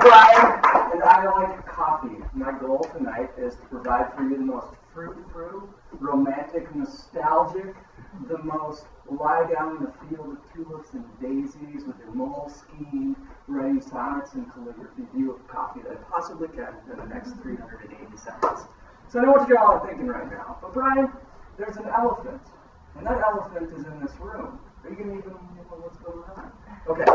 Bryan, and I like coffee. My goal tonight is to provide for you the most fruit-fruit, romantic, nostalgic, the most lie down in the field of tulips and daisies with your moleskine, writing sonnets and calligraphy view of coffee that I possibly can in the next 380 seconds. So I know what y'all are thinking right now. But Bryan, there's an elephant, and that elephant is in this room. Are you going to even know what's going on? Okay,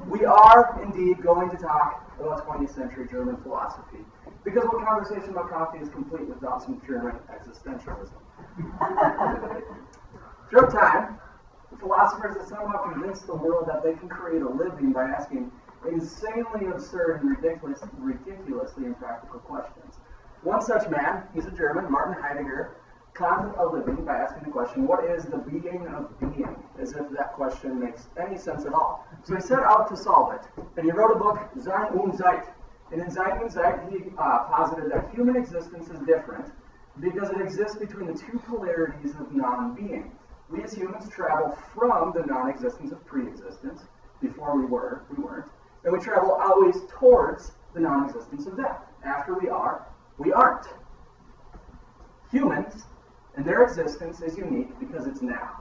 we are indeed going to talk about 20th century German philosophy, because what conversation about coffee is complete without some German existentialism? Throughout time, the philosophers have somehow convinced the world that they can create a living by asking insanely absurd and ridiculously impractical questions. One such man, he's a German, Martin Heidegger, found a living by asking the question, what is the being of being? As if that question makes any sense at all. So he set out to solve it. And he wrote a book, Sein und Zeit. And in Sein und Zeit, he posited that human existence is different because it exists between the two polarities of non-being. We as humans travel from the non-existence of pre-existence, before we weren't, and we travel always towards the non-existence of death. After we are, we aren't. Humans, and their existence is unique because it's now.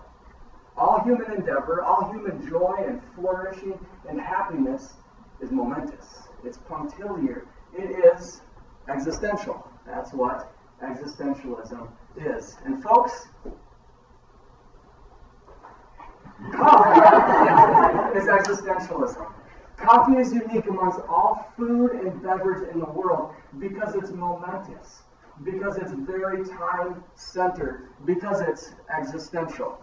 All human endeavor, all human joy and flourishing and happiness is momentous. It's punctiliar. It is existential. That's what existentialism is. And folks, coffee is existentialism. Coffee is unique amongst all food and beverage in the world because it's momentous, because it's very time-centered, because it's existential.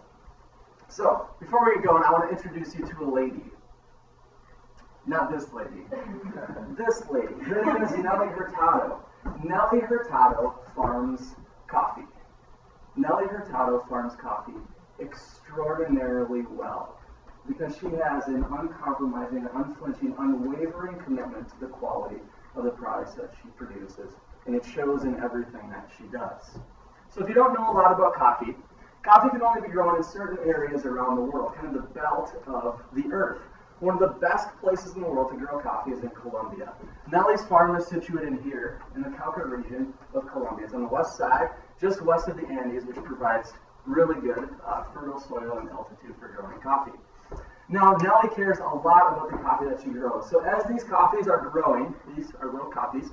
So, before we get going, I want to introduce you to a lady. Not this lady. This lady. Her name is Nelly Hurtado. Nelly Hurtado farms coffee. Nelly Hurtado farms coffee extraordinarily well because she has an uncompromising, unflinching, unwavering commitment to the quality of the products that she produces, and it shows in everything that she does. So if you don't know a lot about coffee, coffee can only be grown in certain areas around the world, kind of the belt of the earth. One of the best places in the world to grow coffee is in Colombia. Nelly's farm is situated here in the Cauca region of Colombia. It's on the west side, just west of the Andes, which provides really good fertile soil and altitude for growing coffee. Now, Nelly cares a lot about the coffee that she grows. So as these coffees are growing, these are little coffees,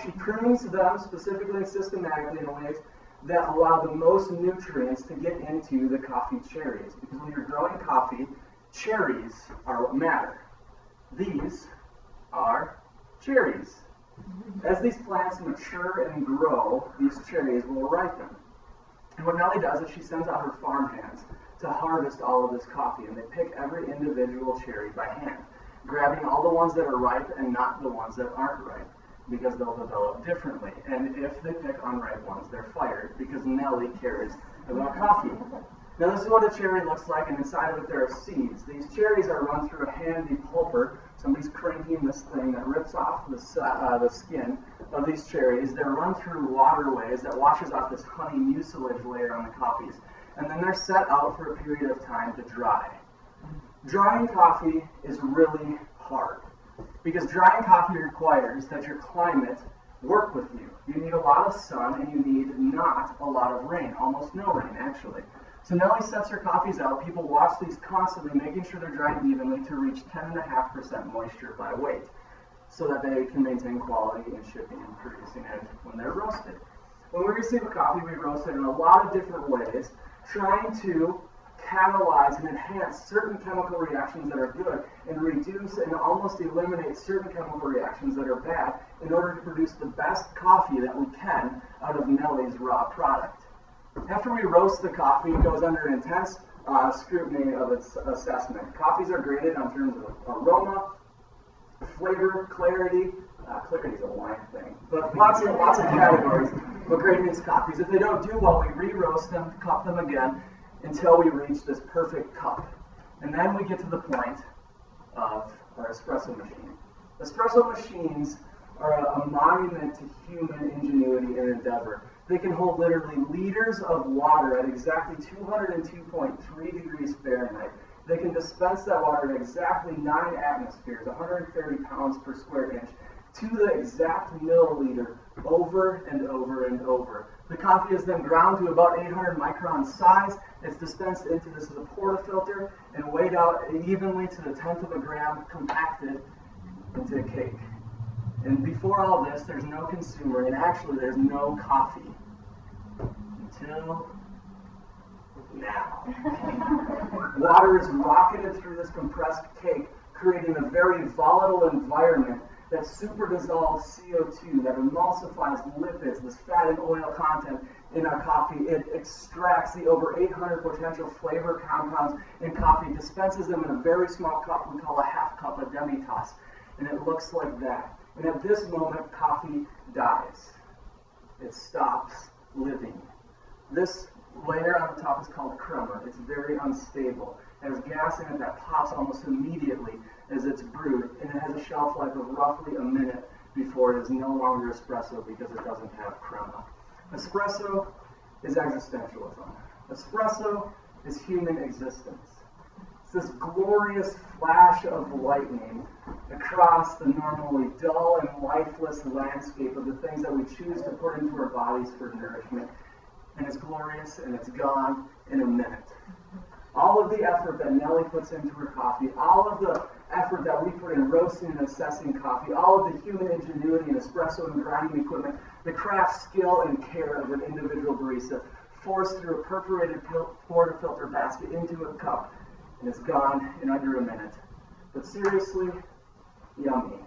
she prunes them specifically and systematically in ways that allow the most nutrients to get into the coffee cherries. Because when you're growing coffee, cherries are what matter. These are cherries. As these plants mature and grow, these cherries will ripen. And what Nelly does is she sends out her farm hands to harvest all of this coffee, and they pick every individual cherry by hand, grabbing all the ones that are ripe and not the ones that aren't ripe, because they'll develop differently. And if they pick unripe ones, they're fired, because Nelly cares about coffee. Now this is what a cherry looks like, and inside of it there are seeds. These cherries are run through a handy pulper. Somebody's cranking this thing that rips off the skin of these cherries. They're run through waterways that washes off this honey mucilage layer on the coffees. And then they're set out for a period of time to dry. Drying coffee is really hard, because drying coffee requires that your climate work with you. You need a lot of sun, and you need not a lot of rain, almost no rain actually. So Nelly sets her coffees out. People watch these constantly, making sure they're dried evenly to reach 10.5% moisture by weight, so that they can maintain quality in shipping and producing it when they're roasted. When we receive a coffee, we roast it in a lot of different ways, trying to catalyze and enhance certain chemical reactions that are good and reduce and almost eliminate certain chemical reactions that are bad in order to produce the best coffee that we can out of Nelly's raw product. After we roast the coffee, it goes under intense scrutiny of its assessment. Coffees are graded on terms of aroma, flavor, clarity. Clarity is a wine thing, but lots of categories for grading these coffees. If they don't do well, we re-roast them, cup them again, until we reach this perfect cup. And then we get to the point of our espresso machine. Espresso machines are a monument to human ingenuity and endeavor. They can hold literally liters of water at exactly 202.3 degrees Fahrenheit. They can dispense that water at exactly 9 atmospheres, 130 pounds per square inch, to the exact milliliter over and over and over. The coffee is then ground to about 800 micron size. It's dispensed into this portafilter and weighed out evenly to the 1/10 of a gram, compacted into a cake. And before all this, there's no consumer, and actually there's no coffee until now. Water is rocketed through this compressed cake, creating a very volatile environment that super dissolves CO2, that emulsifies lipids, this fat and oil content in our coffee. It extracts the over 800 potential flavor compounds in coffee, dispenses them in a very small cup we call a half cup, a demi-tasse, and it looks like that. And at this moment, coffee dies. It stops living. This layer on the top is called crema. It's very unstable. It has gas in it that pops almost immediately as it's brewed, and it has a shelf life of roughly a minute before it is no longer espresso because it doesn't have crema. Espresso is existentialism. Espresso is human existence. It's this glorious flash of lightning across the normally dull and lifeless landscape of the things that we choose to put into our bodies for nourishment. And it's glorious, and it's gone in a minute. All of the effort that Nellie puts into her coffee, all of the effort that we put in roasting and assessing coffee, all of the human ingenuity in espresso and grinding equipment, the craft skill and care of an individual barista, forced through a perforated portafilter basket into a cup, and it's gone in under a minute. But seriously, yummy.